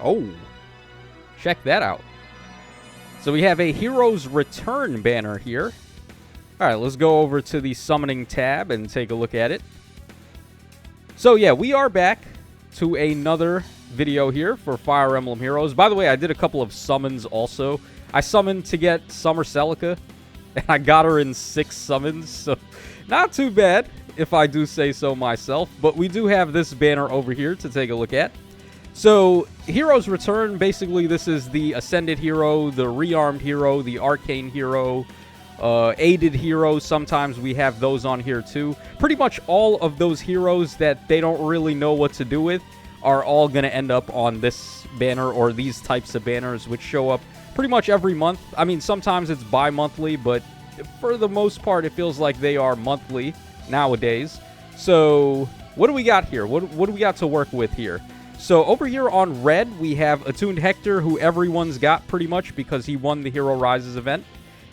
Oh, check that out. So we have a Hero's Return banner here. All right, let's go over to the Summoning tab and take a look at it. So yeah, we are back to another video here for Fire Emblem Heroes. By the way, I did a couple of summons also. I summoned to get Summer Celica, and I got her in 6 summons, so not too bad, if I do say so myself. But we do have this banner over here to take a look at. So, Heroes Return, basically this is the Ascended Hero, the Rearmed Hero, the Arcane Hero, Aided Hero. Sometimes we have those on here too. Pretty much all of those heroes that they don't really know what to do with are all going to end up on this banner, or these types of banners, which show up pretty much every month. I mean, sometimes it's bi-monthly, but for the most part, it feels like they are monthly nowadays. So, what do we got here? What do we got to work with here? So, over here on red, we have Attuned Hector, who everyone's got pretty much because he won the Hero Rises event.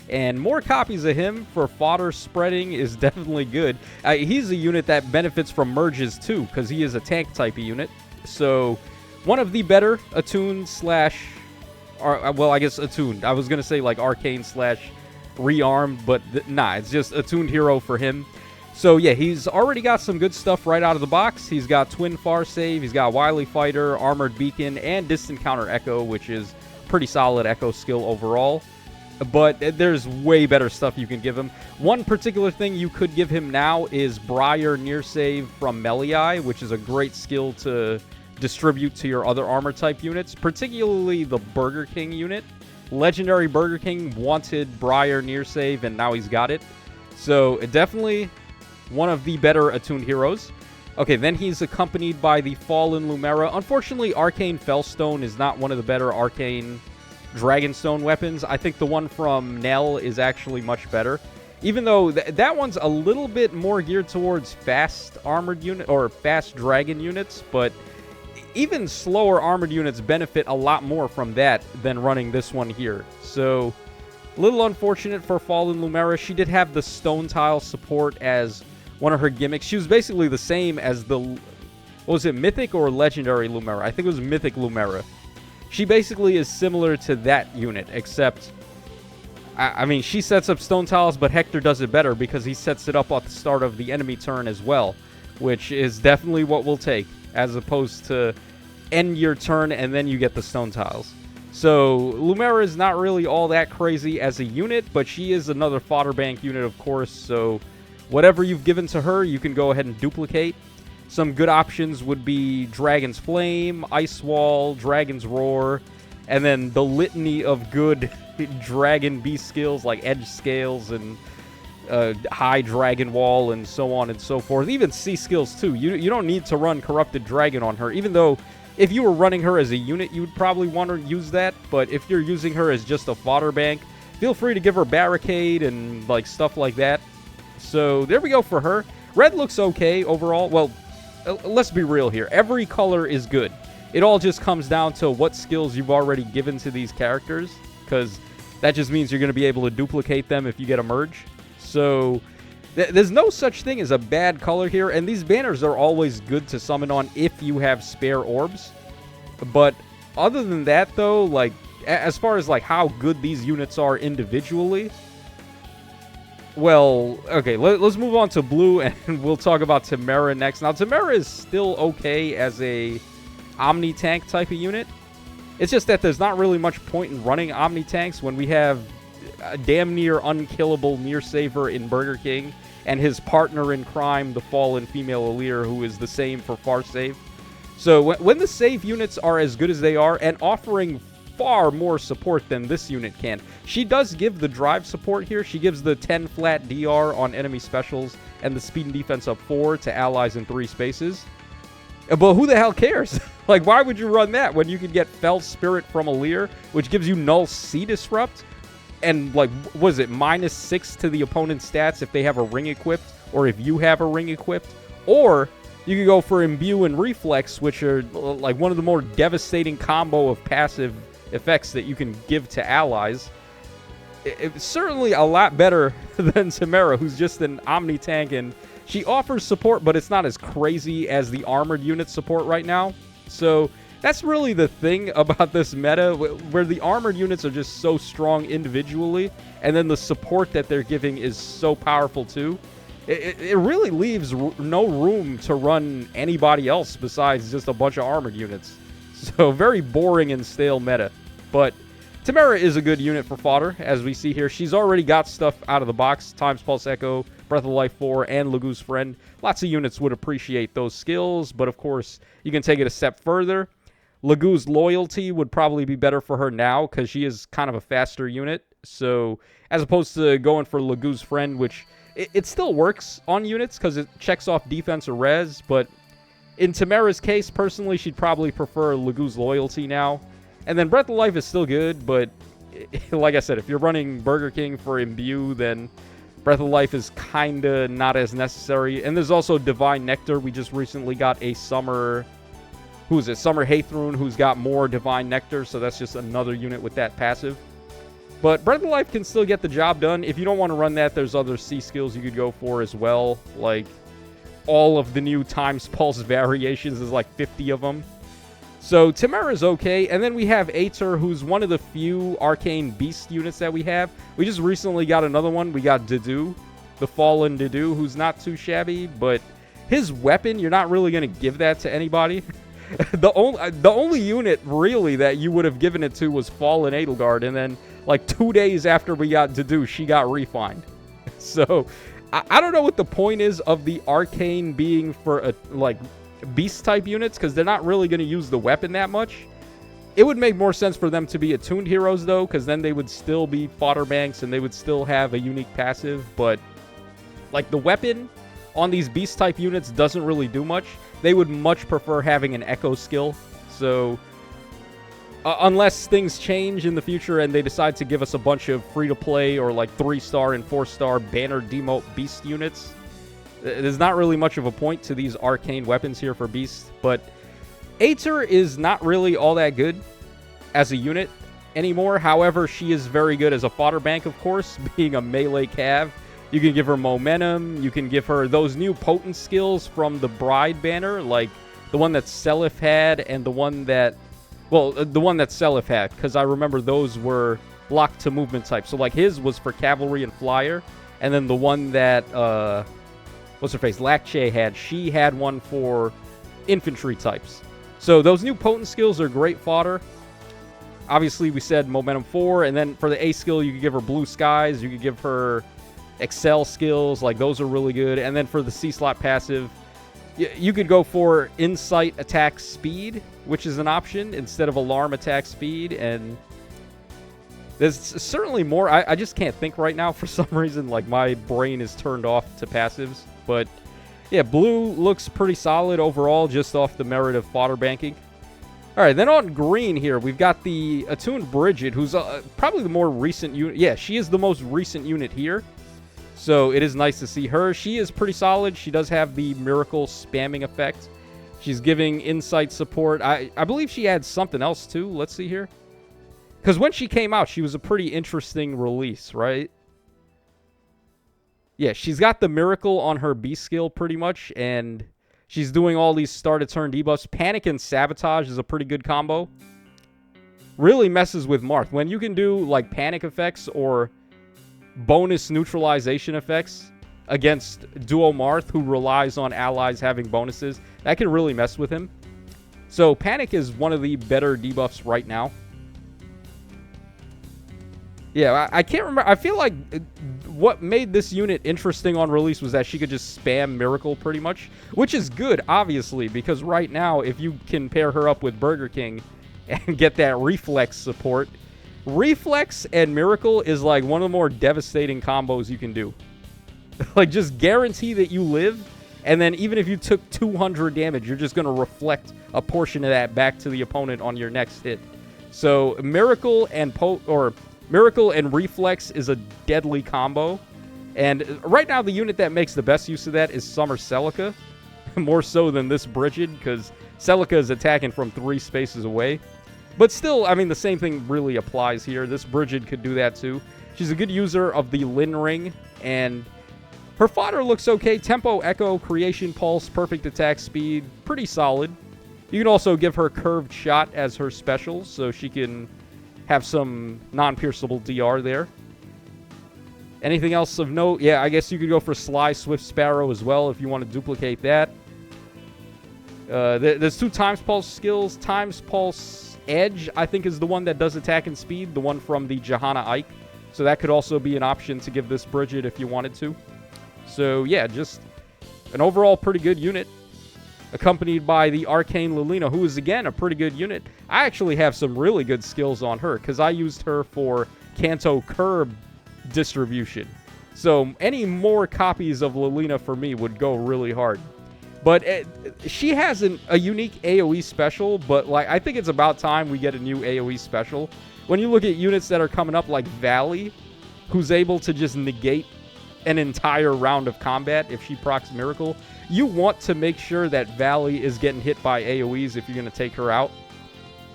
And more copies of him for fodder spreading is definitely good. He's a unit that benefits from merges too, because he is a tank type of unit. So, one of the better attuned slash... well, I guess attuned. I was going to say like arcane slash rearmed, but nah, it's just attuned hero for him. So yeah, he's already got some good stuff right out of the box. He's got Twin Far Save, he's got Wily Fighter, Armored Beacon, and Distant Counter Echo, which is pretty solid Echo skill overall. But there's way better stuff you can give him. One particular thing you could give him now is Briar Near Save from Meliai, which is a great skill to distribute to your other armor type units, particularly the Burger King unit. Legendary Burger King wanted Briar Near Save, and now he's got it. So definitely one of the better attuned heroes. Okay, then he's accompanied by the Fallen Lumera. Unfortunately, Arcane Fellstone is not one of the better Arcane Dragonstone weapons. I think the one from Nell is actually much better. Even though that one's a little bit more geared towards fast armored unit or fast dragon units, but even slower armored units benefit a lot more from that than running this one here. So, a little unfortunate for Fallen Lumera. She did have the Stone Tile support as one of her gimmicks. She was basically the same as the... What was it, Mythic or Legendary Lumera? I think it was Mythic Lumera. She basically is similar to that unit, except... I mean, she sets up Stone Tiles, but Hector does it better because he sets it up at the start of the enemy turn as well, which is definitely what we'll take, as opposed to end your turn and then you get the Stone Tiles. So, Lumera is not really all that crazy as a unit, but she is another fodder bank unit, of course, so whatever you've given to her, you can go ahead and duplicate. Some good options would be Dragon's Flame, Ice Wall, Dragon's Roar, and then the litany of good Dragon Beast skills like Edge Scales and High Dragon Wall and so on and so forth. Even C skills too. You don't need to run Corrupted Dragon on her, even though if you were running her as a unit, you would probably want to use that. But if you're using her as just a fodder bank, feel free to give her Barricade and like stuff like that. So there we go for her. Red looks okay overall. Well, let's be real here. Every color is good. It all just comes down to what skills you've already given to these characters, because that just means you're going to be able to duplicate them if you get a merge. So there's no such thing as a bad color here, and these banners are always good to summon on if you have spare orbs. But other than that, though, like as far as like how good these units are individually, well, okay, let's move on to blue, and we'll talk about Tamara next. Now, Tamara is still okay as a Omni-Tank type of unit. It's just that there's not really much point in running Omni-Tanks when we have a damn near unkillable Near Saver in Burger King and his partner in crime, the Fallen Female Aleer, who is the same for Far Save. So when the save units are as good as they are and offering far more support than this unit can. She does give the drive support here. She gives the 10 flat DR on enemy specials and the speed and defense up 4 to allies in 3 spaces. But who the hell cares? Like, why would you run that when you could get Fell Spirit from Aleer, which gives you Null Sea Disrupt? And, like, what is it, -6 to the opponent's stats if they have a ring equipped, or if you have a ring equipped? Or you could go for Imbue and Reflex, which are, like, one of the more devastating combo of passive effects that you can give to allies. It's certainly a lot better than Tamara, who's just an Omni-Tank, and she offers support, but it's not as crazy as the armored unit support right now. So That's really the thing about this meta, where the armored units are just so strong individually, and then the support that they're giving is so powerful too. It really leaves no room to run anybody else besides just a bunch of armored units. So very boring and stale meta. But Tamara is a good unit for fodder, as we see here. She's already got stuff out of the box. Times Pulse Echo, Breath of Life 4, and Lagoo's Friend. Lots of units would appreciate those skills, but of course, you can take it a step further. Lagoo's Loyalty would probably be better for her now, because she is kind of a faster unit. So, as opposed to going for Lagoo's Friend, which it still works on units, because it checks off defense or res, but in Tamara's case, personally, she'd probably prefer Lagoo's Loyalty now. And then Breath of Life is still good, but like I said, if you're running Burger King for Imbue, then Breath of Life is kinda not as necessary. And there's also Divine Nectar. We just recently got a Summer... Who is it? Summer Haythrun, who's got more Divine Nectar, so that's just another unit with that passive. But Breath of Life can still get the job done. If you don't want to run that, there's other C skills you could go for as well. Like, all of the new Times Pulse variations, there's like 50 of them. So Tamara's okay. And then we have Aether, who's one of the few Arcane Beast units that we have. We just recently got another one. We got Dedue, the Fallen Dedue, who's not too shabby. But his weapon, you're not really going to give that to anybody. The only unit, really, that you would have given it to was Fallen Edelgard. And then, like, 2 days after we got Dedue, she got refined. So, I don't know what the point is of the Arcane being for, like, Beast-type units, because they're not really going to use the weapon that much. It would make more sense for them to be attuned heroes, though, because then they would still be fodder banks, and they would still have a unique passive. But, like, the weapon on these Beast-type units doesn't really do much. They would much prefer having an Echo skill. So, unless things change in the future and they decide to give us a bunch of free-to-play or, like, 3-star and 4-star banner demote Beast units, there's not really much of a point to these Arcane weapons here for Beast. But Aether is not really all that good as a unit anymore. However, she is very good as a fodder bank, of course, being a melee cav. You can give her momentum. You can give her those new potent skills from the Bride banner, like the one that Seliph had and the one that... Well, the one that Seliph had, because I remember those were locked to movement type. So, like, his was for Cavalry and Flyer. And then the one that, what's her face? Lakche had. She had one for infantry types. So, those new potent skills are great fodder. Obviously, we said Momentum 4. And then for the A skill, you could give her Blue Skies. You could give her Excel skills. Like, those are really good. And then for the C-slot passive, you could go for Insight Attack Speed, which is an option, instead of Alarm Attack Speed. And there's certainly more. I just can't think right now for some reason. Like, my brain is turned off to passives. But, yeah, blue looks pretty solid overall, just off the merit of fodder banking. All right, then on green here, we've got the attuned Bridget, who's probably the more recent unit. Yeah, she is the most recent unit here. So it is nice to see her. She is pretty solid. She does have the miracle spamming effect. She's giving insight support. I believe she had something else too. Let's see here. Because when she came out, she was a pretty interesting release, right? Yeah, she's got the miracle on her B skill pretty much. And she's doing all these start-to-turn debuffs. Panic and Sabotage is a pretty good combo. Really messes with Marth. When you can do like panic effects or bonus neutralization effects against Duo Marth, who relies on allies having bonuses, that can really mess with him. So Panic is one of the better debuffs right now. Yeah, I can't remember. I feel like what made this unit interesting on release was that she could just spam Miracle pretty much, which is good, obviously, because right now, if you can pair her up with Burger King and get that Reflex support, Reflex and Miracle is like one of the more devastating combos you can do. Like, just guarantee that you live, and then even if you took 200 damage, you're just going to reflect a portion of that back to the opponent on your next hit. So Miracle and Miracle and Reflex is a deadly combo. And right now, the unit that makes the best use of that is Summer Celica, more so than this Bridget, because Celica is attacking from 3 spaces away. But still, I mean, the same thing really applies here. This Bridget could do that too. She's a good user of the Lin Ring, and her fodder looks okay. Tempo, Echo, Creation Pulse, Perfect Attack Speed, pretty solid. You can also give her Curved Shot as her special, so she can have some non-pierceable DR there. Anything else of note? Yeah, I guess you could go for Sly Swift Sparrow as well if you want to duplicate that. There's 2 Times Pulse skills. Times Pulse Edge, I think, is the one that does attack and speed, the one from the Johanna Ike. So that could also be an option to give this Bridget if you wanted to. So yeah, just an overall pretty good unit, accompanied by the Arcane Lolina, who is, again, a pretty good unit. I actually have some really good skills on her, because I used her for Kanto Curb distribution. So any more copies of Lolina for me would go really hard. But she has a unique AoE special, but like I think it's about time we get a new AoE special. When you look at units that are coming up like Valley, who's able to just negate an entire round of combat if she procs Miracle, you want to make sure that Valley is getting hit by AoEs if you're going to take her out.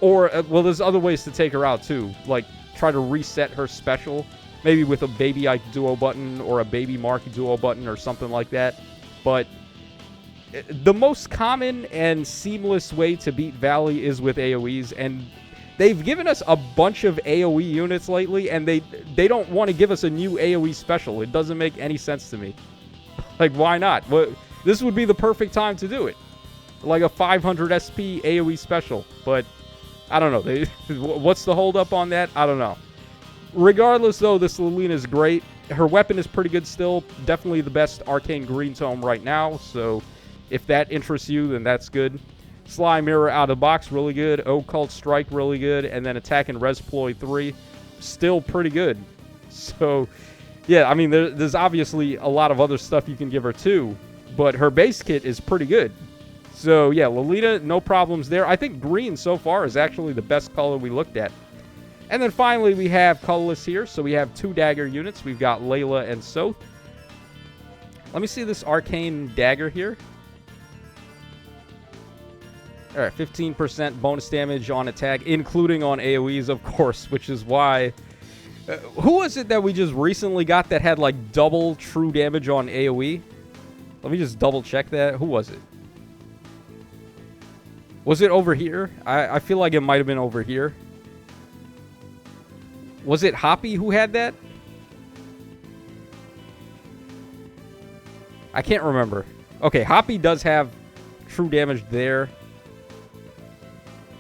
Or, well, there's other ways to take her out too, like try to reset her special, maybe with a Baby Ike duo button or a Baby Mark duo button or something like that. But the most common and seamless way to beat Valley is with AoEs, and they've given us a bunch of AoE units lately, and they don't want to give us a new AoE special. It doesn't make any sense to me. Like, why not? Well, this would be the perfect time to do it. Like a 500 SP AoE special. But, I don't know. What's the holdup on that? I don't know. Regardless, though, this Lolina is great. Her weapon is pretty good still. Definitely the best Arcane Green Tome right now, so if that interests you, then that's good. Sly Mirror out of the box, really good. Occult Strike, really good. And then Attack and Resploy 3, still pretty good. So, yeah, I mean, there's obviously a lot of other stuff you can give her too, but her base kit is pretty good. So, yeah, Lolina, no problems there. I think green so far is actually the best color we looked at. And then finally, we have colorless here. So we have 2 dagger units. We've got Layla and Soth. Let me see this Arcane dagger here. All right, 15% bonus damage on attack, including on AoEs, of course, which is why... who was it that we just recently got that had, like, double true damage on AoE? Let me just double-check that. Who was it? Was it over here? I feel like it might have been over here. Was it Hoppy who had that? I can't remember. Okay, Hoppy does have true damage there.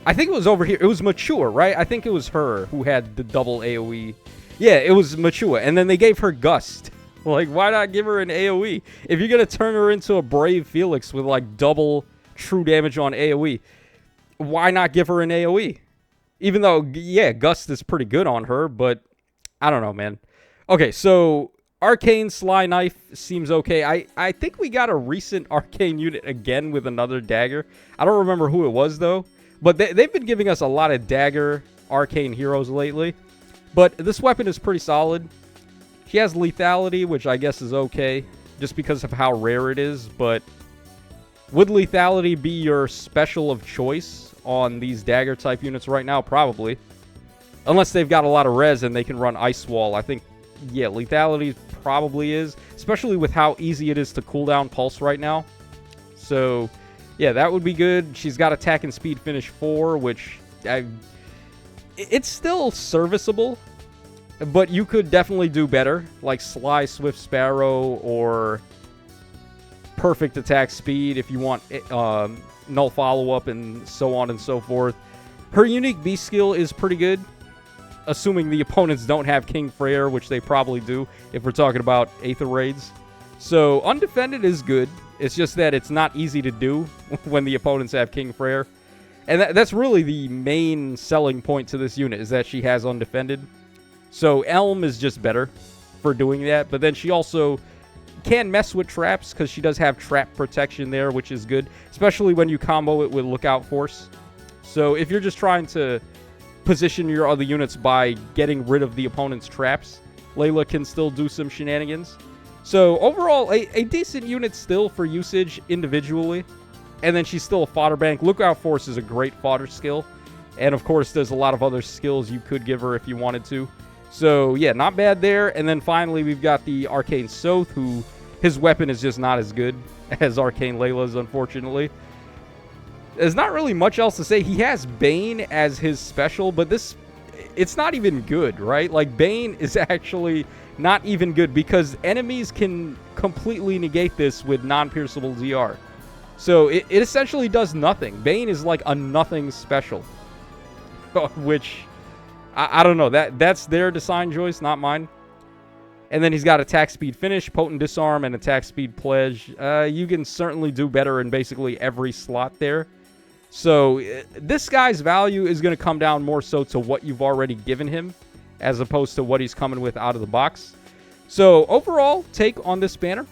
I think it was over here. It was Mature, right? I think it was her who had the double AoE. Yeah, it was Mature. And then they gave her Gust. Like, why not give her an AoE? If you're going to turn her into a Brave Felix with, like, double true damage on AoE, why not give her an AoE? Even though, yeah, Gust is pretty good on her, but I don't know, man. Okay, so Arcane Sly Knife seems okay. I think we got a recent Arcane unit again with another dagger. I don't remember who it was, though. But they've been giving us a lot of dagger Arcane heroes lately. But this weapon is pretty solid. She has lethality, which I guess is okay, just because of how rare it is. But would lethality be your special of choice on these dagger type units right now? Probably. Unless they've got a lot of res and they can run Ice Wall. I think, yeah, lethality probably is. Especially with how easy it is to cooldown Pulse right now. So, yeah, that would be good. She's got Attack and Speed Finish 4, which it's still serviceable. But you could definitely do better. Like Sly Swift Sparrow or Perfect Attack Speed if you want Null Follow-Up and so on and so forth. Her unique beast skill is pretty good. Assuming the opponents don't have King Freyr, which they probably do if we're talking about Aether Raids. So, Undefended is good. It's just that it's not easy to do when the opponents have King Freyr. And that's really the main selling point to this unit, is that she has Undefended. So, Elm is just better for doing that. But then she also can mess with traps, because she does have trap protection there, which is good. Especially when you combo it with Lookout Force. So, if you're just trying to position your other units by getting rid of the opponent's traps, Layla can still do some shenanigans. So, overall, a decent unit still for usage individually. And then she's still a fodder bank. Lookout Force is a great fodder skill. And, of course, there's a lot of other skills you could give her if you wanted to. So, yeah, not bad there. And then, finally, we've got the Arcane Soth, who his weapon is just not as good as Arcane Layla's, unfortunately. there's not really much else to say. He has Bane as his special, but it's not even good, right? Like, Bane is actually not even good because enemies can completely negate this with non-pierceable DR. So it essentially does nothing. Bane is like a nothing special, which I don't know. That's their design choice, not mine. And then he's got attack speed finish, potent disarm, and attack speed pledge. You can certainly do better in basically every slot there. So this guy's value is going to come down more so to what you've already given him as opposed to what he's coming with out of the box. So overall take on this banner,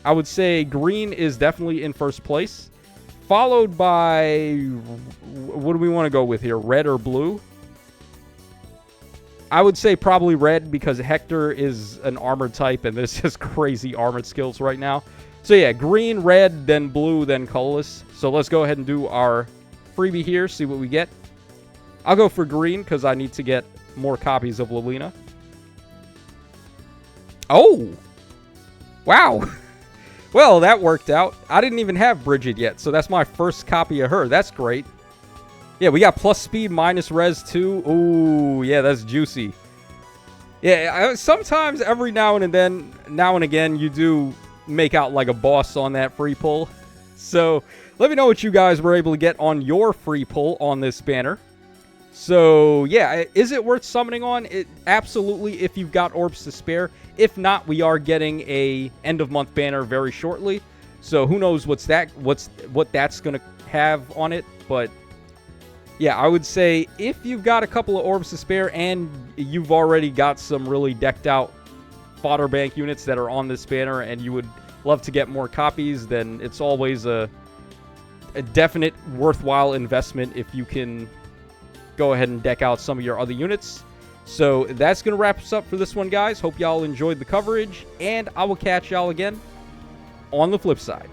I would say green is definitely in first place, followed by, what do we want to go with here, red or blue? I would say probably red because Hector is an armored type and there's just crazy armored skills right now. So yeah, green, red, then blue, then colorless. So let's go ahead and do our freebie here, see what we get. I'll go for green because I need to get more copies of Lolina. Oh! Wow! Well, that worked out. I didn't even have Bridget yet, so that's my first copy of her. That's great. Yeah, we got plus speed, minus res too. Ooh, yeah, that's juicy. Yeah, sometimes every now and again, you do make out like a boss on that free pull. So let me know what you guys were able to get on your free pull on this banner. So yeah, is it worth summoning on? It absolutely, if you've got orbs to spare. If not, we are getting a end of month banner very shortly. So who knows what that's gonna have on it. But yeah, I would say if you've got a couple of orbs to spare and you've already got some really decked out fodder bank units that are on this banner and you would love to get more copies, then it's always a definite worthwhile investment if you can go ahead and deck out some of your other units. So that's going to wrap us up for this one, guys. Hope y'all enjoyed the coverage, and I will catch y'all again on the flip side.